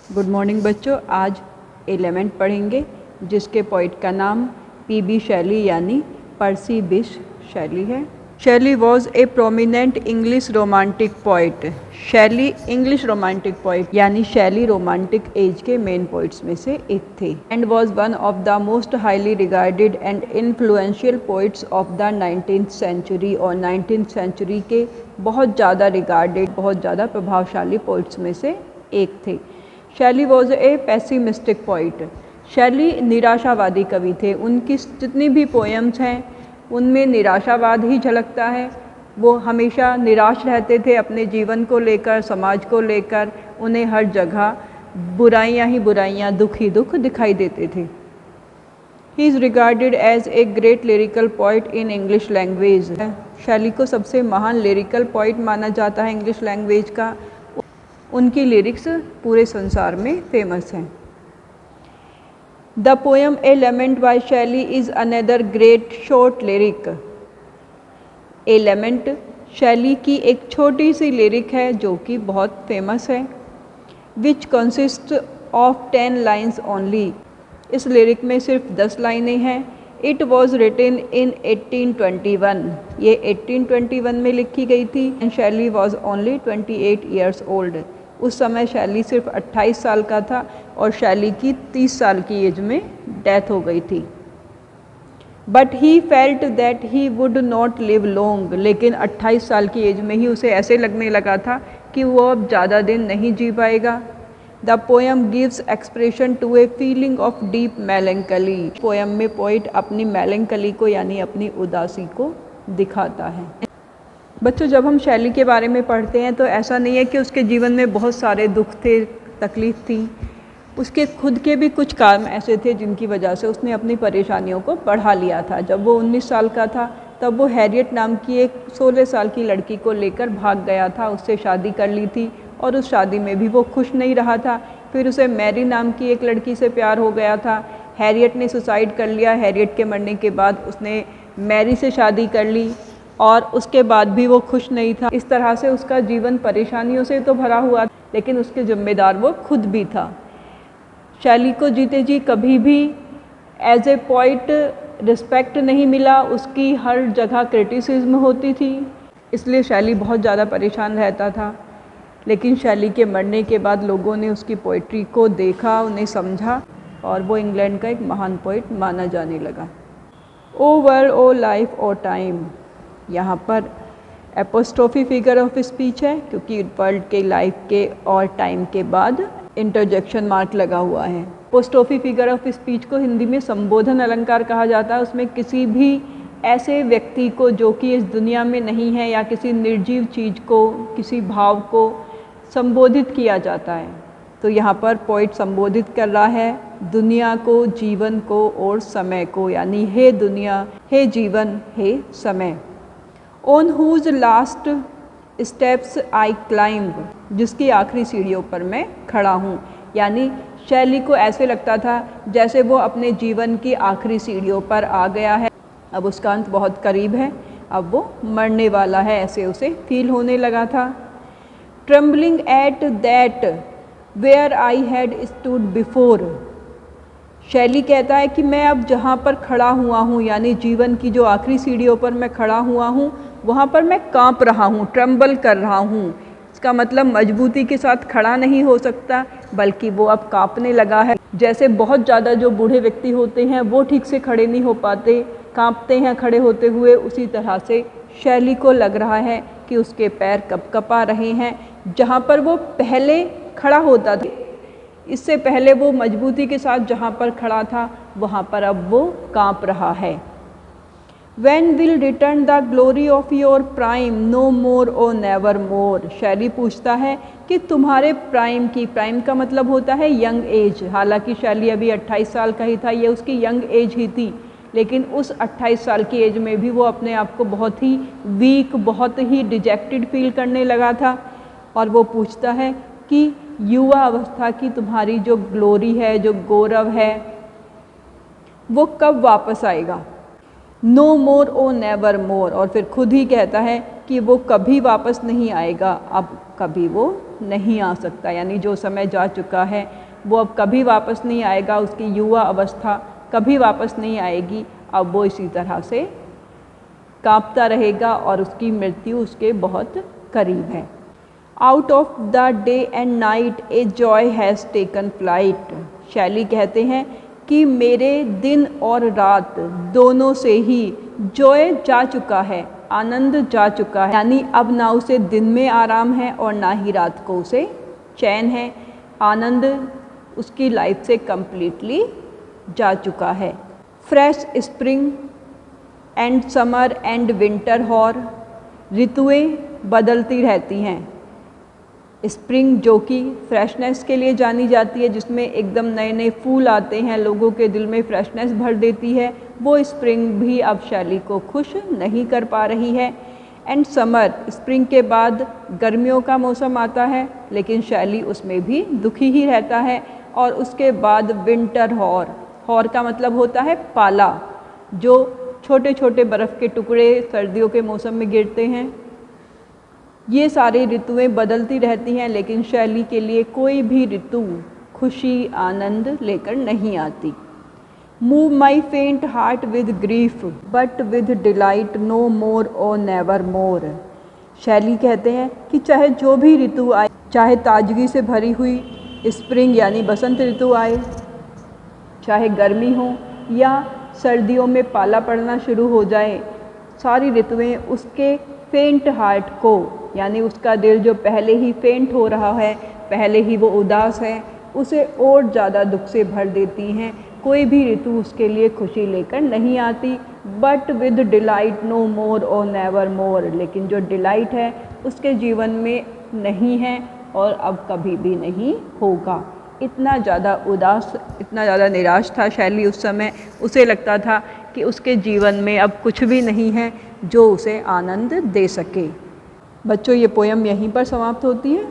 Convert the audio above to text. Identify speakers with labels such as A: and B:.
A: Good morning बच्चों। आज element पढ़ेंगे जिसके पोइट का नाम पी.बी. शैली यानी पर्सी बिश शैली है। Shelley was a prominent English romantic poet. Shelley English romantic poet यानी शैली रोमांटिक एज के मेन पोइट्स में से एक थे and was one of the most highly regarded and influential poets of the 19th century. और 19th century के बहुत ज़्यादा रिगार्डेड, बहुत ज़्यादा प्रभावशाली पोइट्स में से एक थे। शैली वॉज ए पेसिमिस्टिक पोइट। शैली निराशावादी कवि थे। उनकी जितनी भी पोएम्स हैं उनमें निराशावाद ही झलकता है। वो हमेशा निराश रहते थे अपने जीवन को लेकर, समाज को लेकर। उन्हें हर जगह बुराइयां ही बुराइयां, दुख ही दुख दिखाई देते थे। He is regarded as a great lyrical poet in English language. Shelley को सबसे महान लिरिकल पोइट माना जाता है इंग्लिश लैंग्वेज का। उनकी लिरिक्स पूरे संसार में फेमस हैं। The poem a lament by Shelley is another great short lyric. A lament Shelley की एक छोटी सी लिरिक है जो कि बहुत फेमस है। Which consist of 10 lines only. इस लिरिक में सिर्फ 10 लाइनें हैं। It was written in 1821। ये 1821 में लिखी गई थी एंड शैली वॉज ओनली 28 ईयर्स ओल्ड। उस समय शैली सिर्फ 28 साल का था और शैली की 30 साल की एज में डेथ हो गई थी। But he felt that he would not live long. लेकिन 28 साल की एज में ही उसे ऐसे लगने लगा था कि वो अब ज़्यादा दिन नहीं जी पाएगा। The poem gives expression to a feeling of deep melancholy. Poem में पोइट अपनी मेलैंकली को यानी अपनी उदासी को दिखाता है। बच्चों, जब हम शैली के बारे में पढ़ते हैं तो ऐसा नहीं है कि उसके जीवन में बहुत सारे दुख थे, तकलीफ़ थी। उसके खुद के भी कुछ काम ऐसे थे जिनकी वजह से उसने अपनी परेशानियों को बढ़ा लिया था। जब वो 19 साल का था तब वो हैरियट नाम की एक 16 साल की लड़की को लेकर भाग गया था। उससे शादी कर ली थी और उस शादी में भी वो खुश नहीं रहा था। फिर उसे मैरी नाम की एक लड़की से प्यार हो गया था। हैरियट ने सुसाइड कर लिया। हैरियट के मरने के बाद उसने मैरी से शादी कर ली और उसके बाद भी वो खुश नहीं था। इस तरह से उसका जीवन परेशानियों से तो भरा हुआ, लेकिन उसके जिम्मेदार वो खुद भी था। शैली को जीते जी कभी भी एज ए पोइट रिस्पेक्ट नहीं मिला। उसकी हर जगह क्रिटिसिज्म होती थी, इसलिए शैली बहुत ज़्यादा परेशान रहता था। लेकिन शैली के मरने के बाद लोगों ने उसकी पोइट्री को देखा, उन्हें समझा और वो इंग्लैंड का एक महान पोइट माना जाने लगा। ओ वर्ल्ड, ओ लाइफ, ओ टाइम। यहाँ पर एपोस्ट्रोफी फिगर ऑफ स्पीच है क्योंकि वर्ल्ड के, लाइफ के और टाइम के बाद इंटरजेक्शन मार्क लगा हुआ है। एपोस्ट्रोफी फिगर ऑफ स्पीच को हिंदी में संबोधन अलंकार कहा जाता है। उसमें किसी भी ऐसे व्यक्ति को जो कि इस दुनिया में नहीं है या किसी निर्जीव चीज़ को, किसी भाव को संबोधित किया जाता है। तो यहाँ पर पोइट संबोधित कर रहा है दुनिया को, जीवन को और समय को, यानी हे दुनिया, हे जीवन, हे समय। On whose last steps I climb. जिसकी आखिरी सीढ़ियों पर मैं खड़ा हूँ। यानी शैली को ऐसे लगता था जैसे वो अपने जीवन की आखिरी सीढ़ियों पर आ गया है। अब उसका अंत बहुत करीब है, अब वो मरने वाला है, ऐसे उसे फील होने लगा था। Trembling at that where I had stood before. Shelley कहता है कि मैं अब जहाँ पर खड़ा हुआ हूँ, यानी जीवन की जो आखिरी सीढ़ियों पर मैं खड़ा हुआ हूँ, वहाँ पर मैं काँप रहा हूँ, ट्रम्बल कर रहा हूँ। इसका मतलब मजबूती के साथ खड़ा नहीं हो सकता, बल्कि वो अब काँपने लगा है। जैसे बहुत ज़्यादा जो बूढ़े व्यक्ति होते हैं वो ठीक से खड़े नहीं हो पाते, काँपते हैं खड़े होते हुए, उसी तरह से शैली को लग रहा है कि उसके पैर कँपा रहे हैं। जहाँ पर वो पहले खड़ा होता था, इससे पहले वो मजबूती के साथ जहाँ पर खड़ा था वहाँ पर अब वो काँप रहा है। When will return the glory of your prime, no more or never more। शैली पूछता है कि तुम्हारे प्राइम की, प्राइम का मतलब होता है यंग एज। हालांकि शैली अभी 28 साल का ही था, ये उसकी यंग एज ही थी, लेकिन उस 28 साल की एज में भी वो अपने आप को बहुत ही वीक, बहुत ही डिजेक्टेड फील करने लगा था। और वो पूछता है कि युवा अवस्था की तुम्हारी जो ग्लोरी है, जो गौरव है, वो कब वापस आएगा। नो मोर ओ नेवर मोर। और फिर खुद ही कहता है कि वो कभी वापस नहीं आएगा, अब कभी वो नहीं आ सकता, यानी जो समय जा चुका है वो अब कभी वापस नहीं आएगा, उसकी युवा अवस्था कभी वापस नहीं आएगी। अब वो इसी तरह से कांपता रहेगा और उसकी मृत्यु उसके बहुत करीब है। Out of the day and night a joy has taken flight. शैली कहते हैं कि मेरे दिन और रात दोनों से ही जॉय जा चुका है, आनंद जा चुका है, यानी अब ना उसे दिन में आराम है और ना ही रात को उसे चैन है। आनंद उसकी लाइफ से कंप्लीटली जा चुका है। Fresh spring and summer and winter hoar, ऋतुएं बदलती रहती हैं। स्प्रिंग जो कि फ्रेशनेस के लिए जानी जाती है, जिसमें एकदम नए नए फूल आते हैं, लोगों के दिल में फ्रेशनेस भर देती है, वो स्प्रिंग भी अब शैली को खुश नहीं कर पा रही है। एंड समर, स्प्रिंग के बाद गर्मियों का मौसम आता है, लेकिन शैली उसमें भी दुखी ही रहता है। और उसके बाद विंटर हॉर, हॉर का मतलब होता है पाला, जो छोटे छोटे बर्फ़ के टुकड़े सर्दियों के मौसम में गिरते हैं। ये सारी ऋतुएं बदलती रहती हैं, लेकिन शैली के लिए कोई भी ऋतु खुशी आनंद लेकर नहीं आती। Move my faint heart with grief but with delight no more oh never मोर। शैली कहते हैं कि चाहे जो भी ऋतु आए, चाहे ताजगी से भरी हुई स्प्रिंग यानी बसंत ऋतु आए, चाहे गर्मी हो या सर्दियों में पाला पड़ना शुरू हो जाए, सारी ऋतुएं उसके फेंट हार्ट को, यानी उसका दिल जो पहले ही फेंट हो रहा है, पहले ही वो उदास है, उसे और ज़्यादा दुख से भर देती हैं। कोई भी ऋतु उसके लिए खुशी लेकर नहीं आती। But with delight no more oh never मोर, लेकिन जो डिलाइट है उसके जीवन में नहीं है और अब कभी भी नहीं होगा। इतना ज़्यादा उदास, इतना ज़्यादा निराश था शैली उस समय। उसे लगता था कि उसके जीवन में अब कुछ भी नहीं है जो उसे आनंद दे सके। बच्चों, ये पोयम यहीं पर समाप्त होती है।